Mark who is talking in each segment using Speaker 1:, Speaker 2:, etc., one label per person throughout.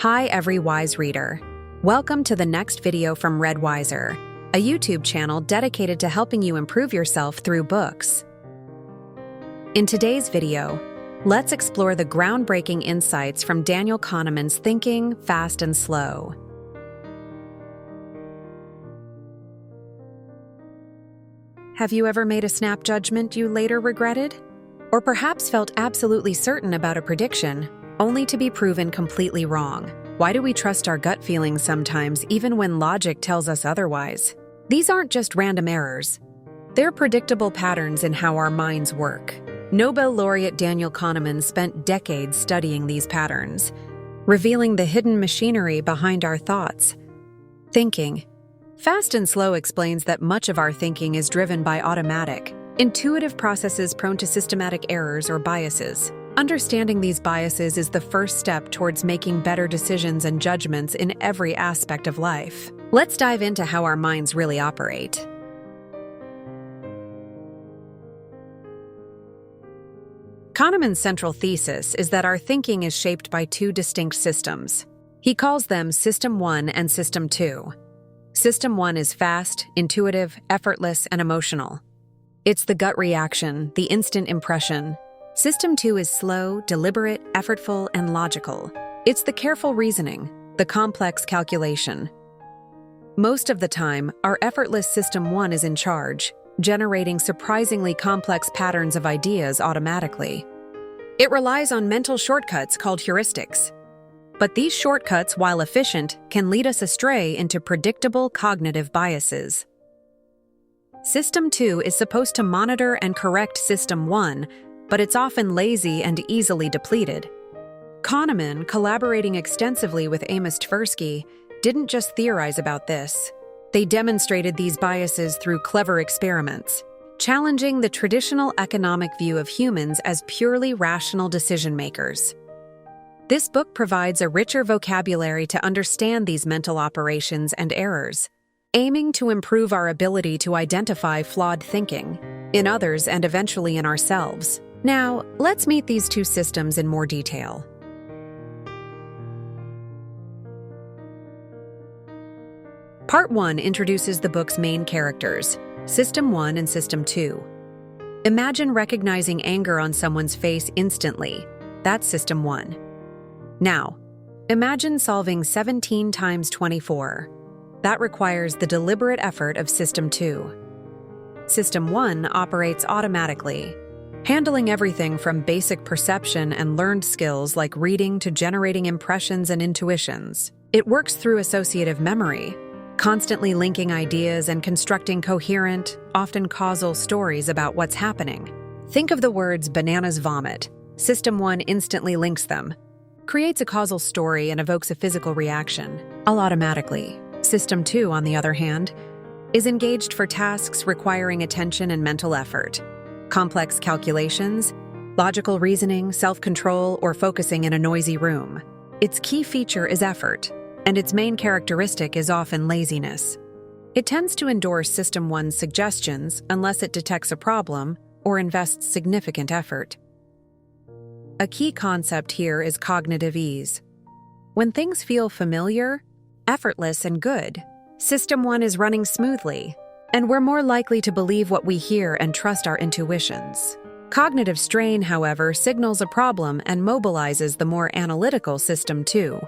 Speaker 1: Hi, every wise reader. Welcome to the next video from Read Wiser, a YouTube channel dedicated to helping you improve yourself through books. In today's video, let's explore the groundbreaking insights from Daniel Kahneman's Thinking, Fast and Slow. Have you ever made a snap judgment you later regretted? Or perhaps felt absolutely certain about a prediction, only to be proven completely wrong? Why do we trust our gut feelings sometimes, even when logic tells us otherwise? These aren't just random errors. They're predictable patterns in how our minds work. Nobel laureate Daniel Kahneman spent decades studying these patterns, revealing the hidden machinery behind our thoughts. Thinking. Fast and Slow explains that much of our thinking is driven by automatic, intuitive processes prone to systematic errors or biases. Understanding these biases is the first step towards making better decisions and judgments in every aspect of life. Let's dive into how our minds really operate. Kahneman's central thesis is that our thinking is shaped by two distinct systems. He calls them System 1 and System 2. System 1 is fast, intuitive, effortless, and emotional. It's the gut reaction, the instant impression. System 2 is slow, deliberate, effortful, and logical. It's the careful reasoning, the complex calculation. Most of the time, our effortless System 1 is in charge, generating surprisingly complex patterns of ideas automatically. It relies on mental shortcuts called heuristics. But these shortcuts, while efficient, can lead us astray into predictable cognitive biases. System 2 is supposed to monitor and correct System 1, but it's often lazy and easily depleted. Kahneman, collaborating extensively with Amos Tversky, didn't just theorize about this. They demonstrated these biases through clever experiments, challenging the traditional economic view of humans as purely rational decision-makers. This book provides a richer vocabulary to understand these mental operations and errors, aiming to improve our ability to identify flawed thinking in others and eventually in ourselves. Now, let's meet these two systems in more detail. Part 1 introduces the book's main characters, System 1 and System 2. Imagine recognizing anger on someone's face instantly. That's System 1. Now, imagine solving 17 times 24. That requires the deliberate effort of System 2. System 1 operates automatically, handling everything from basic perception and learned skills like reading to generating impressions and intuitions. It works through associative memory, constantly linking ideas and constructing coherent, often causal stories about what's happening. Think of the words bananas vomit. System 1 instantly links them, creates a causal story, and evokes a physical reaction, all automatically. System 2, on the other hand, is engaged for tasks requiring attention and mental effort. Complex calculations, logical reasoning, self-control, or focusing in a noisy room. Its key feature is effort, and its main characteristic is often laziness. It tends to endorse System 1's suggestions unless it detects a problem or invests significant effort. A key concept here is cognitive ease. When things feel familiar, effortless, and good, System 1 is running smoothly, and we're more likely to believe what we hear and trust our intuitions. Cognitive strain, however, signals a problem and mobilizes the more analytical System 2.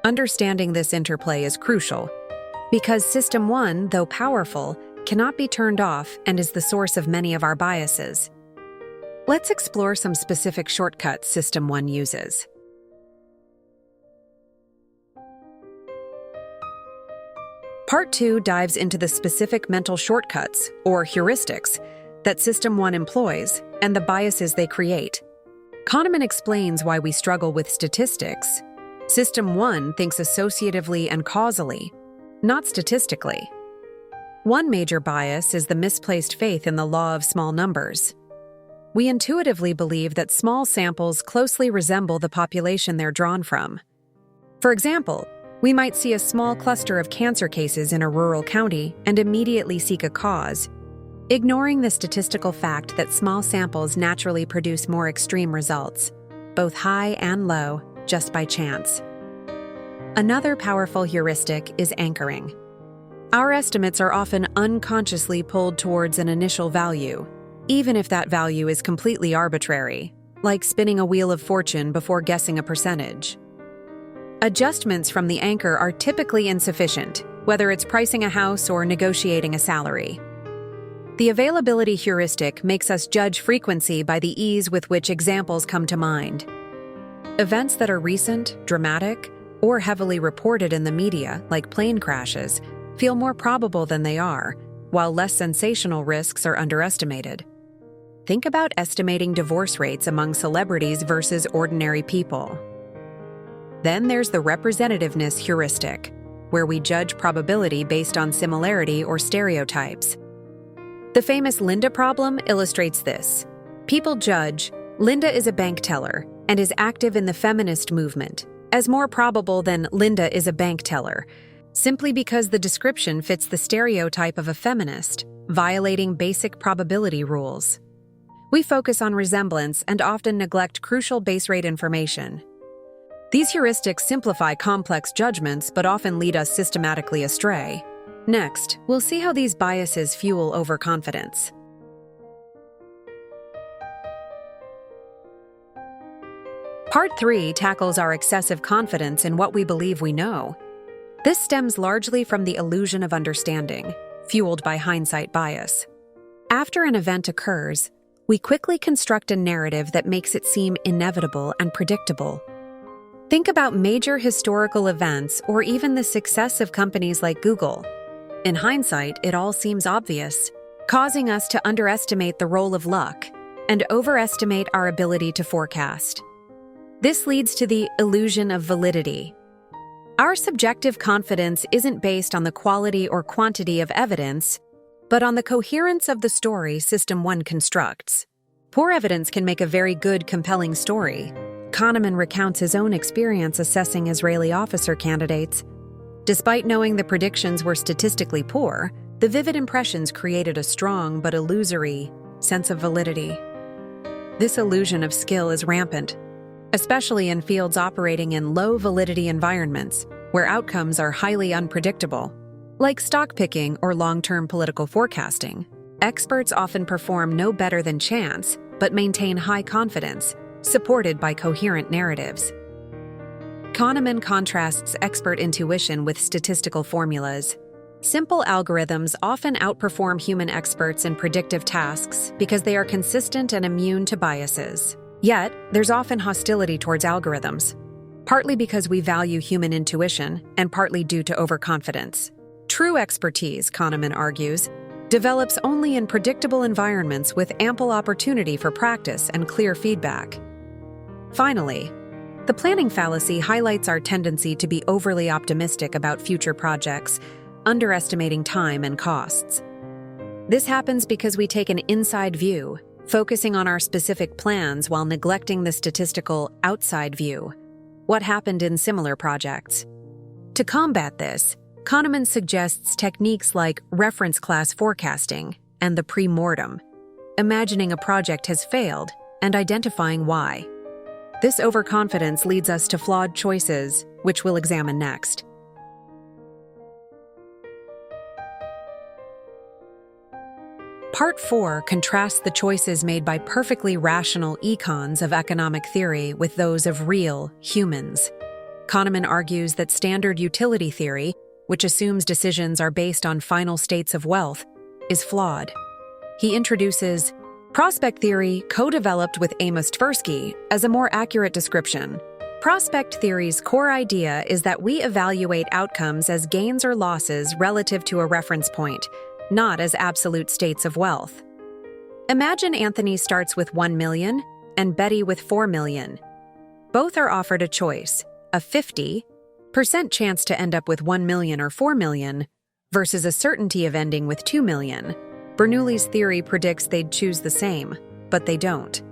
Speaker 1: Understanding this interplay is crucial, because System 1, though powerful, cannot be turned off and is the source of many of our biases. Let's explore some specific shortcuts System 1 uses. Part 2 dives into the specific mental shortcuts, or heuristics, that System 1 employs and the biases they create. Kahneman explains why we struggle with statistics. System 1 thinks associatively and causally, not statistically. One major bias is the misplaced faith in the law of small numbers. We intuitively believe that small samples closely resemble the population they're drawn from. For example, we might see a small cluster of cancer cases in a rural county and immediately seek a cause, ignoring the statistical fact that small samples naturally produce more extreme results, both high and low, just by chance. Another powerful heuristic is anchoring. Our estimates are often unconsciously pulled towards an initial value, even if that value is completely arbitrary, like spinning a wheel of fortune before guessing a percentage. Adjustments from the anchor are typically insufficient, whether it's pricing a house or negotiating a salary. The availability heuristic makes us judge frequency by the ease with which examples come to mind. Events that are recent, dramatic, or heavily reported in the media, like plane crashes, feel more probable than they are, while less sensational risks are underestimated. Think about estimating divorce rates among celebrities versus ordinary people. Then there's the representativeness heuristic, where we judge probability based on similarity or stereotypes. The famous Linda problem illustrates this. People judge Linda is a bank teller and is active in the feminist movement as more probable than Linda is a bank teller, simply because the description fits the stereotype of a feminist, violating basic probability rules. We focus on resemblance and often neglect crucial base rate information. These heuristics simplify complex judgments but often lead us systematically astray. Next, we'll see how these biases fuel overconfidence. Part 3 tackles our excessive confidence in what we believe we know. This stems largely from the illusion of understanding, fueled by hindsight bias. After an event occurs, we quickly construct a narrative that makes it seem inevitable and predictable. Think about major historical events or even the success of companies like Google. In hindsight, it all seems obvious, causing us to underestimate the role of luck and overestimate our ability to forecast. This leads to the illusion of validity. Our subjective confidence isn't based on the quality or quantity of evidence, but on the coherence of the story System 1 constructs. Poor evidence can make a very good, compelling story. Kahneman recounts his own experience assessing Israeli officer candidates. Despite knowing the predictions were statistically poor, the vivid impressions created a strong but illusory sense of validity. This illusion of skill is rampant, especially in fields operating in low-validity environments where outcomes are highly unpredictable. Like stock picking or long-term political forecasting, experts often perform no better than chance but maintain high confidence, supported by coherent narratives. Kahneman contrasts expert intuition with statistical formulas. Simple algorithms often outperform human experts in predictive tasks because they are consistent and immune to biases. Yet, there's often hostility towards algorithms, partly because we value human intuition and partly due to overconfidence. True expertise, Kahneman argues, develops only in predictable environments with ample opportunity for practice and clear feedback. Finally, the planning fallacy highlights our tendency to be overly optimistic about future projects, underestimating time and costs. This happens because we take an inside view, focusing on our specific plans while neglecting the statistical outside view, what happened in similar projects. To combat this, Kahneman suggests techniques like reference class forecasting and the pre-mortem, imagining a project has failed and identifying why. This overconfidence leads us to flawed choices, which we'll examine next. Part 4 contrasts the choices made by perfectly rational econs of economic theory with those of real humans. Kahneman argues that standard utility theory, which assumes decisions are based on final states of wealth, is flawed. He introduces prospect theory, co-developed with Amos Tversky, as a more accurate description. Prospect theory's core idea is that we evaluate outcomes as gains or losses relative to a reference point, not as absolute states of wealth. Imagine Anthony starts with 1 million and Betty with 4 million. Both are offered a choice, a 50% chance to end up with 1 million or 4 million, versus a certainty of ending with 2 million. Bernoulli's theory predicts they'd choose the same, but they don't.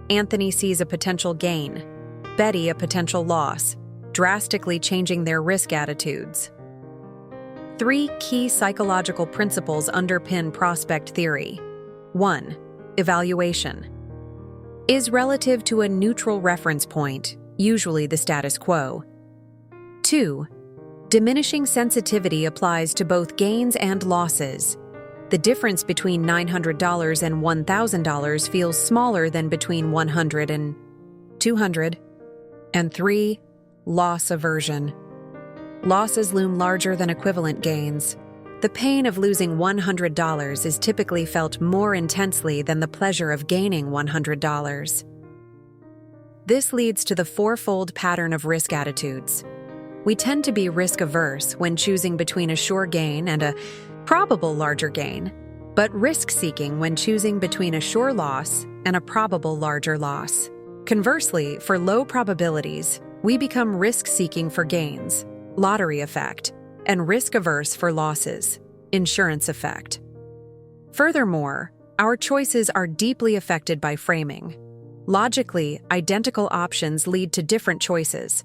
Speaker 1: Anthony sees a potential gain, Betty a potential loss, drastically changing their risk attitudes. 3 key psychological principles underpin prospect theory. 1. Evaluation is relative to a neutral reference point, usually the status quo. 2. Diminishing sensitivity applies to both gains and losses. The difference between $900 and $1,000 feels smaller than between $100 and $200. And 3. Loss aversion. Losses loom larger than equivalent gains. The pain of losing $100 is typically felt more intensely than the pleasure of gaining $100. This leads to the fourfold pattern of risk attitudes. We tend to be risk-averse when choosing between a sure gain and a probable larger gain, but risk-seeking when choosing between a sure loss and a probable larger loss. Conversely, for low probabilities, we become risk-seeking for gains, lottery effect, and risk-averse for losses, insurance effect. Furthermore, our choices are deeply affected by framing. Logically, identical options lead to different choices,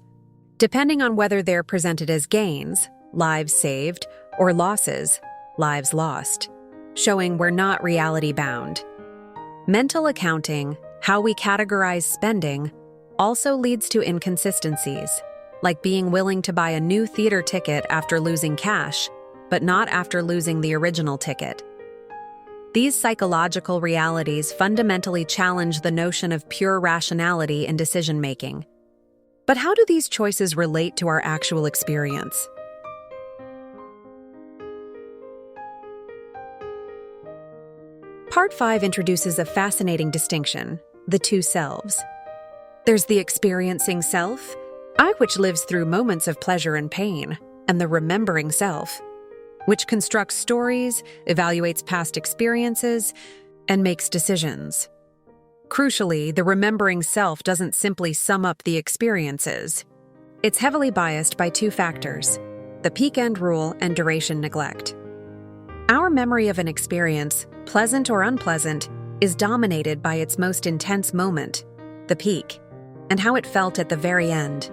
Speaker 1: depending on whether they're presented as gains, lives saved, or losses, lives lost, showing we're not reality-bound. Mental accounting, how we categorize spending, also leads to inconsistencies, like being willing to buy a new theater ticket after losing cash, but not after losing the original ticket. These psychological realities fundamentally challenge the notion of pure rationality in decision-making. But how do these choices relate to our actual experience? Part 5 introduces a fascinating distinction, the two selves. There's the experiencing self, I which lives through moments of pleasure and pain, and the remembering self, which constructs stories, evaluates past experiences, and makes decisions. Crucially, the remembering self doesn't simply sum up the experiences. It's heavily biased by two factors, the peak-end rule and duration neglect. Our memory of an experience, pleasant or unpleasant, is dominated by its most intense moment, the peak, and how it felt at the very end.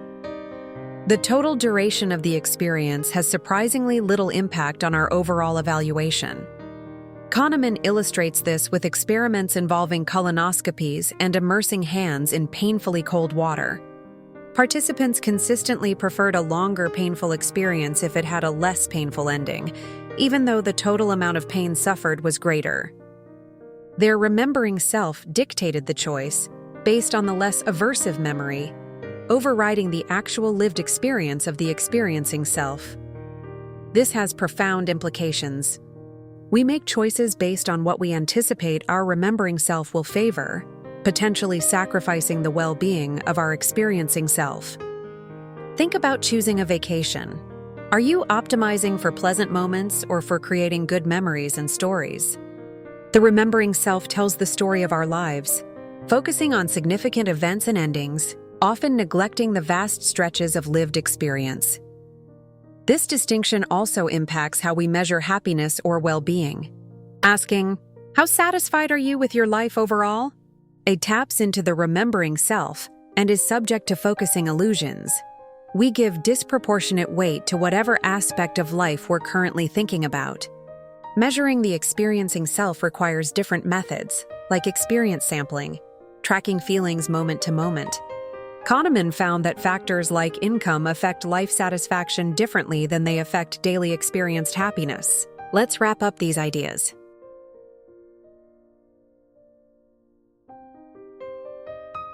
Speaker 1: The total duration of the experience has surprisingly little impact on our overall evaluation. Kahneman illustrates this with experiments involving colonoscopies and immersing hands in painfully cold water. Participants consistently preferred a longer painful experience if it had a less painful ending, even though the total amount of pain suffered was greater. Their remembering self dictated the choice based on the less aversive memory, overriding the actual lived experience of the experiencing self. This has profound implications. We make choices based on what we anticipate our remembering self will favor, potentially sacrificing the well-being of our experiencing self. Think about choosing a vacation. Are you optimizing for pleasant moments or for creating good memories and stories? The remembering self tells the story of our lives, focusing on significant events and endings, often neglecting the vast stretches of lived experience. This distinction also impacts how we measure happiness or well-being. Asking, "How satisfied are you with your life overall?" It taps into the remembering self and is subject to focusing illusions. We give disproportionate weight to whatever aspect of life we're currently thinking about. Measuring the experiencing self requires different methods, like experience sampling, tracking feelings moment to moment. Kahneman found that factors like income affect life satisfaction differently than they affect daily experienced happiness. Let's wrap up these ideas.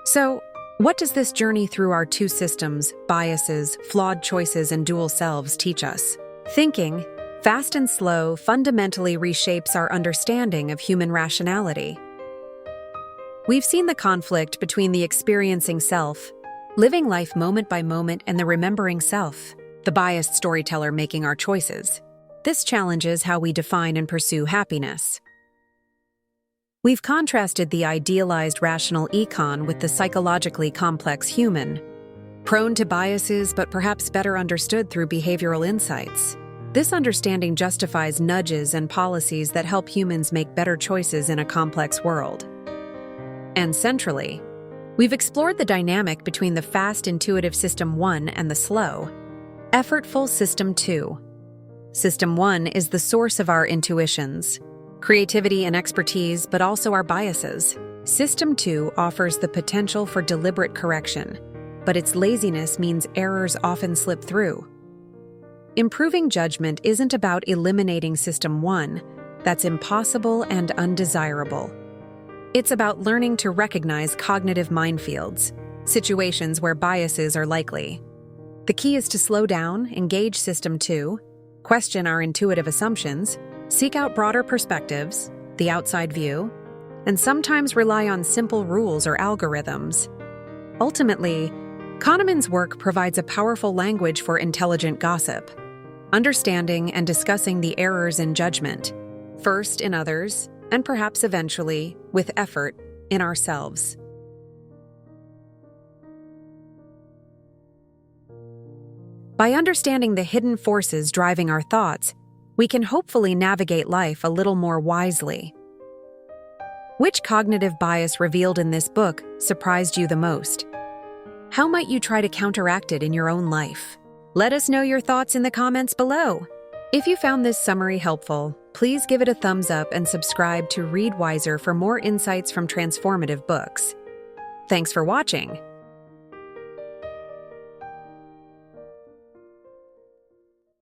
Speaker 1: So, what does this journey through our two systems, biases, flawed choices, and dual selves teach us? Thinking, fast and slow, fundamentally reshapes our understanding of human rationality. We've seen the conflict between the experiencing self, living life moment by moment, and the remembering self, the biased storyteller making our choices. This challenges how we define and pursue happiness. We've contrasted the idealized rational econ with the psychologically complex human, prone to biases but perhaps better understood through behavioral insights. This understanding justifies nudges and policies that help humans make better choices in a complex world. And centrally, we've explored the dynamic between the fast, intuitive System 1 and the slow, effortful System 2. System 1 is the source of our intuitions, creativity and expertise, but also our biases. System 2 offers the potential for deliberate correction, but its laziness means errors often slip through. Improving judgment isn't about eliminating System 1, that's impossible and undesirable. It's about learning to recognize cognitive minefields, situations where biases are likely. The key is to slow down, engage System 2, question our intuitive assumptions, seek out broader perspectives, the outside view, and sometimes rely on simple rules or algorithms. Ultimately, Kahneman's work provides a powerful language for intelligent gossip, understanding and discussing the errors in judgment, first in others, and perhaps eventually, with effort, in ourselves. By understanding the hidden forces driving our thoughts, we can hopefully navigate life a little more wisely. Which cognitive bias revealed in this book surprised you the most? How might you try to counteract it in your own life? Let us know your thoughts in the comments below. If you found this summary helpful, please give it a thumbs up and subscribe to Read Wiser for more insights from transformative books. Thanks for watching.